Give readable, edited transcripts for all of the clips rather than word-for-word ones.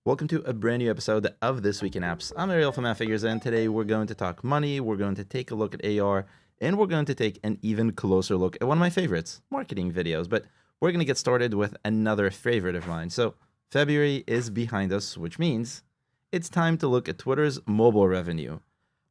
Welcome to a brand new episode of This Week in Apps. I'm Ariel from Figures, and today we're going to talk money, we're going to take a look at AR, and we're going to take an even closer look at one of my favorites, marketing videos. But we're going to get started with another favorite of mine. So, February is behind us, which means it's time to look at Twitter's mobile revenue.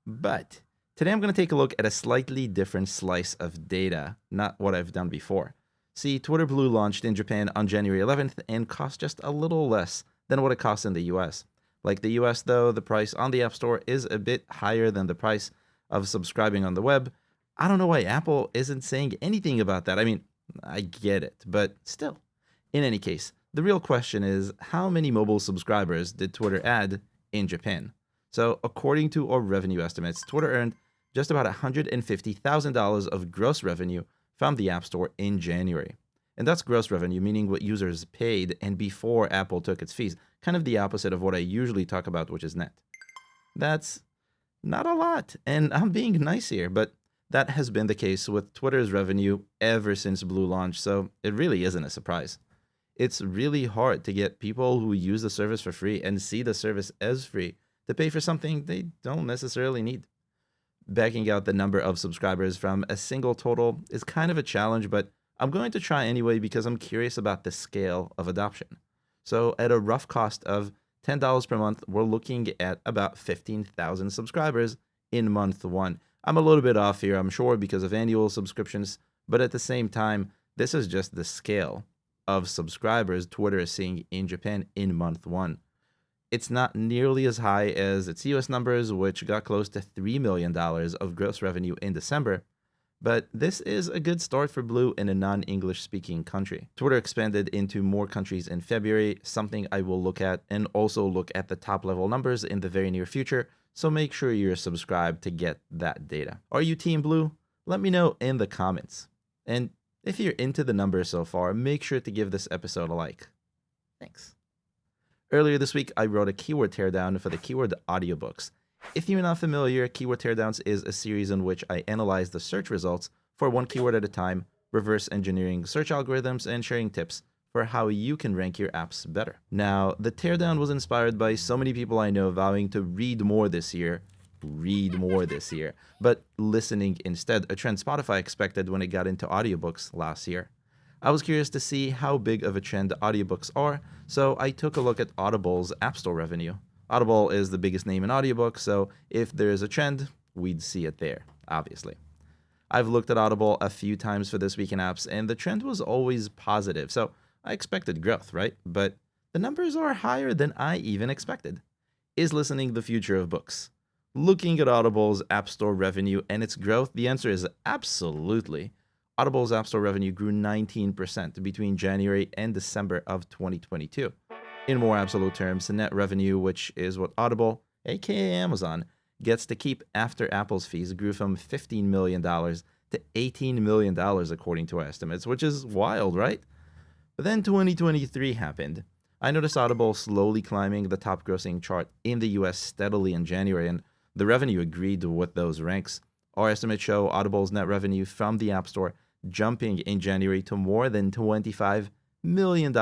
But today I'm going to take a look at a slightly different slice of data, not what I've done before. See, Twitter Blue launched in Japan on January 11th and cost just a little less than what it costs in the US. Like the US, though, the price on the App Store is a bit higher than the price of subscribing on the web. I don't know why Apple isn't saying anything about that. I mean, I get it, but still. In any case, the real question is how many mobile subscribers did Twitter add in Japan? So, according to our revenue estimates, Twitter earned just about $150,000 of gross revenue from the App Store in January. And that's gross revenue, meaning what users paid and before Apple took its fees. Kind of the opposite of what I usually talk about, which is net. That's not a lot, and I'm being nice here, but that has been the case with Twitter's revenue ever since Blue launched, so it really isn't a surprise. It's really hard to get people who use the service for free and see the service as free to pay for something they don't necessarily need. Backing out the number of subscribers from a single total is kind of a challenge, but I'm going to try anyway because I'm curious about the scale of adoption. So, at a rough cost of $10 per month, we're looking at about 15,000 subscribers in month one. I'm a little bit off here, I'm sure, because of annual subscriptions, but at the same time, this is just the scale of subscribers Twitter is seeing in Japan in month one. It's not nearly as high as its US numbers, which got close to $3 million of gross revenue in December, but this is a good start for Blue in a non-English speaking country. Twitter expanded into more countries in February, something I will look at, and also look at the top level numbers in the very near future, so make sure you're subscribed to get that data. Are you Team Blue? Let me know in the comments. And if you're into the numbers so far, make sure to give this episode a like. Thanks. Earlier this week, I wrote a keyword teardown for the keyword audiobooks. If you're not familiar, Keyword Teardowns is a series in which I analyze the search results for one keyword at a time, reverse engineering search algorithms, and sharing tips for how you can rank your apps better. Now, the teardown was inspired by so many people I know vowing to read more this year, but listening instead, a trend Spotify expected when it got into audiobooks last year. I was curious to see how big of a trend audiobooks are, so I took a look at Audible's App Store revenue. Audible is the biggest name in audiobooks, so if there's a trend, we'd see it there, obviously. I've looked at Audible a few times for This Week in Apps, and the trend was always positive, so I expected growth, right? But the numbers are higher than I even expected. Is listening the future of books? Looking at Audible's App Store revenue and its growth, the answer is absolutely. Audible's App Store revenue grew 19% between January and December of 2022. In more absolute terms, the net revenue, which is what Audible, aka Amazon, gets to keep after Apple's fees, grew from $15 million to $18 million according to our estimates, which is wild, right? But then 2023 happened. I noticed Audible slowly climbing the top grossing chart in the US steadily in January, and the revenue agreed with those ranks. Our estimates show Audible's net revenue from the App Store jumping in January to more than $25 million.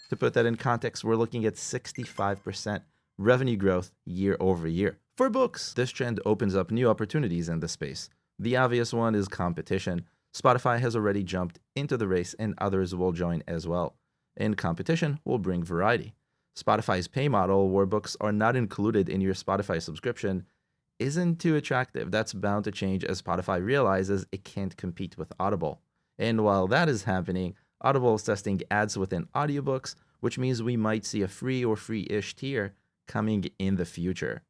To put that in context, we're looking at 65% revenue growth year over year. For books, this trend opens up new opportunities in the space. The obvious one is competition. Spotify has already jumped into the race and others will join as well. And competition will bring variety. Spotify's pay model, where books are not included in your Spotify subscription, isn't too attractive. That's bound to change as Spotify realizes it can't compete with Audible. And while that is happening, Audible is testing ads within audiobooks, which means we might see a free or free-ish tier coming in the future.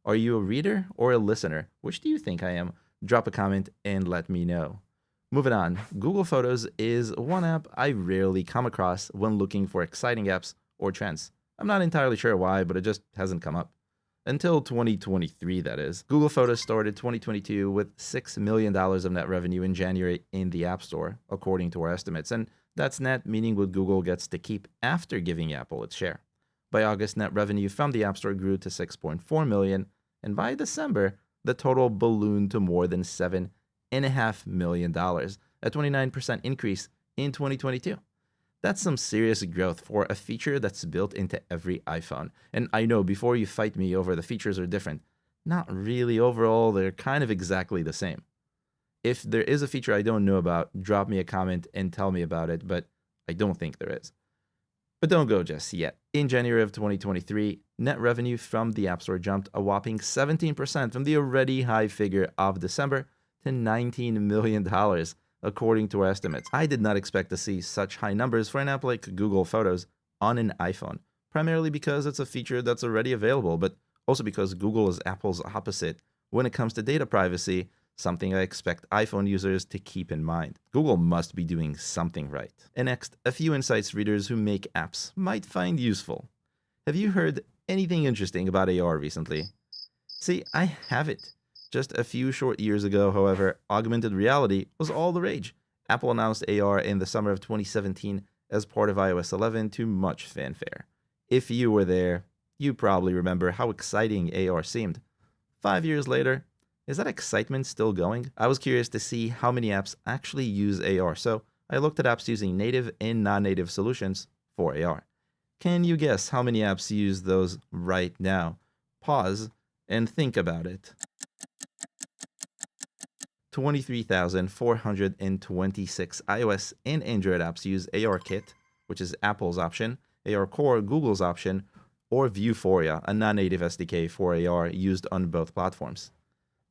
Are you a reader or a listener? Which do you think I am? Drop a comment and let me know. Moving on, Google Photos is one app I rarely come across when looking for exciting apps or trends. I'm not entirely sure why, but it just hasn't come up. Until 2023, that is. Google Photos started 2022 with $6 million of net revenue in January in the App Store, according to our estimates, and that's net, meaning what Google gets to keep after giving Apple its share. By August, net revenue from the App Store grew to $6.4 million, and by December, the total ballooned to more than $7.5 million, a 29% increase in 2022. That's some serious growth for a feature that's built into every iPhone. And I know before you fight me over the features are different, not really. Overall, they're kind of exactly the same. If there is a feature I don't know about, drop me a comment and tell me about it, but I don't think there is. But don't go just yet. In January of 2023, net revenue from the App Store jumped a whopping 17% from the already high figure of December to $19 million, according to our estimates. I did not expect to see such high numbers for an app like Google Photos on an iPhone, primarily because it's a feature that's already available, but also because Google is Apple's opposite when it comes to data privacy, something I expect iPhone users to keep in mind. Google must be doing something right. And next, a few insights readers who make apps might find useful. Have you heard anything interesting about AR recently? See, I haven't. Just a few short years ago, however, augmented reality was all the rage. Apple announced AR in the summer of 2017 as part of iOS 11 to much fanfare. If you were there, you probably remember how exciting AR seemed. 5 years later, is that excitement still going? I was curious to see how many apps actually use AR, so I looked at apps using native and non-native solutions for AR. Can you guess how many apps use those right now? Pause and think about it. 23,426 iOS and Android apps use ARKit, which is Apple's option, ARCore, Google's option, or Vuforia, a non-native SDK for AR used on both platforms.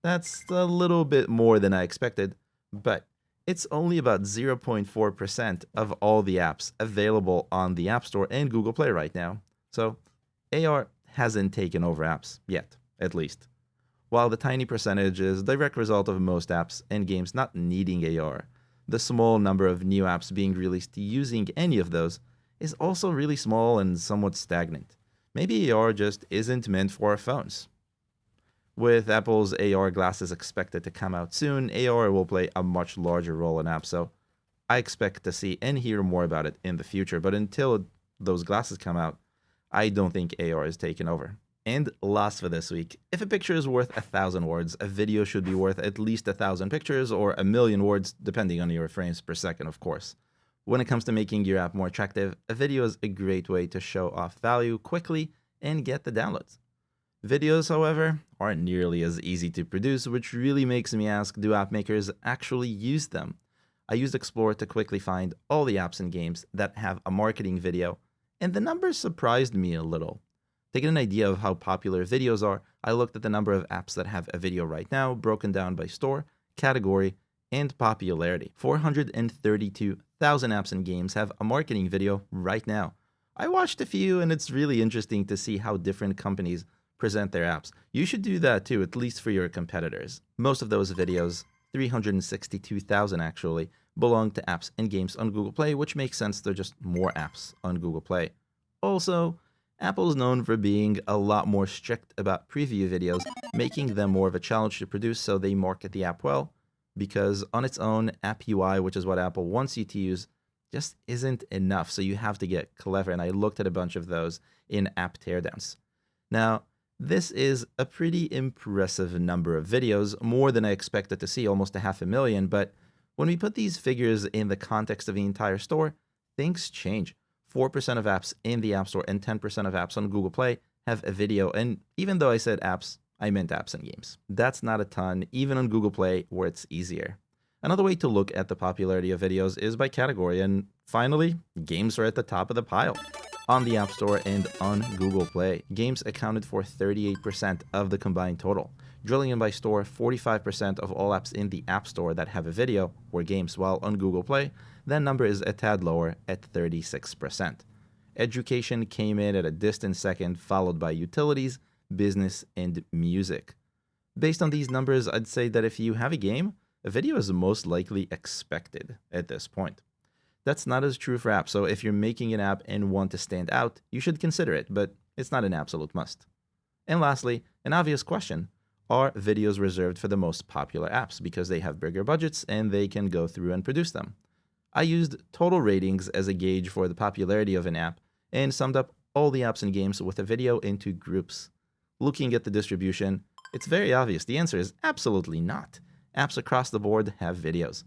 That's a little bit more than I expected, but it's only about 0.4% of all the apps available on the App Store and Google Play right now. So AR hasn't taken over apps yet, at least. While the tiny percentage is a direct result of most apps and games not needing AR, the small number of new apps being released using any of those is also really small and somewhat stagnant. Maybe AR just isn't meant for our phones. With Apple's AR glasses expected to come out soon, AR will play a much larger role in apps, so I expect to see and hear more about it in the future. But until those glasses come out, I don't think AR is taking over. And last for this week, if a picture is worth 1,000 words, a video should be worth at least 1,000 pictures or 1,000,000 words, depending on your frames per second, of course. When it comes to making your app more attractive, a video is a great way to show off value quickly and get the downloads. Videos, however, aren't nearly as easy to produce, which really makes me ask, do app makers actually use them? I used Explore to quickly find all the apps and games that have a marketing video, and the numbers surprised me a little. To get an idea of how popular videos are, I looked at the number of apps that have a video right now, broken down by store, category, and popularity. 432,000 apps and games have a marketing video right now. I watched a few, and it's really interesting to see how different companies present their apps. You should do that too, at least for your competitors. Most of those videos, 362,000 actually, belong to apps and games on Google Play, which makes sense, they're just more apps on Google Play. Also, Apple's known for being a lot more strict about preview videos, making them more of a challenge to produce, so they market the app well, because on its own, App UI, which is what Apple wants you to use, just isn't enough, so you have to get clever, and I looked at a bunch of those in app teardowns. Now, this is a pretty impressive number of videos, more than I expected to see, almost 500,000, but when we put these figures in the context of the entire store, things change. 4% of apps in the App Store and 10% of apps on Google Play have a video, and even though I said apps, I meant apps and games. That's not a ton, even on Google Play, where it's easier. Another way to look at the popularity of videos is by category, and finally, games are at the top of the pile. On the App Store and on Google Play, games accounted for 38% of the combined total. Drilling in by store, 45% of all apps in the App Store that have a video were games, while on Google Play, that number is a tad lower at 36%. Education came in at a distant second, followed by utilities, business, and music. Based on these numbers, I'd say that if you have a game, a video is most likely expected at this point. That's not as true for apps, so if you're making an app and want to stand out, you should consider it, but it's not an absolute must. And lastly, an obvious question. Are videos reserved for the most popular apps because they have bigger budgets and they can go through and produce them? I used total ratings as a gauge for the popularity of an app and summed up all the apps and games with a video into groups. Looking at the distribution, it's very obvious. The answer is absolutely not. Apps across the board have videos.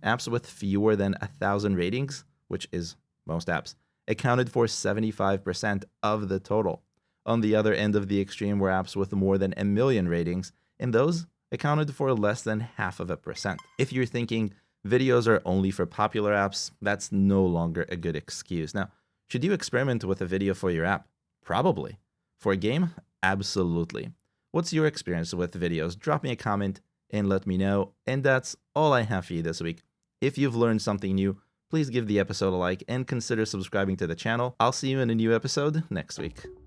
Apps with fewer than 1,000 ratings, which is most apps, accounted for 75% of the total. On the other end of the extreme were apps with more than 1 million ratings, and those accounted for less than 0.5%. If you're thinking videos are only for popular apps, that's no longer a good excuse. Now, should you experiment with a video for your app? Probably. For a game? Absolutely. What's your experience with videos? Drop me a comment and let me know. And that's all I have for you this week. If you've learned something new, please give the episode a like and consider subscribing to the channel. I'll see you in a new episode next week.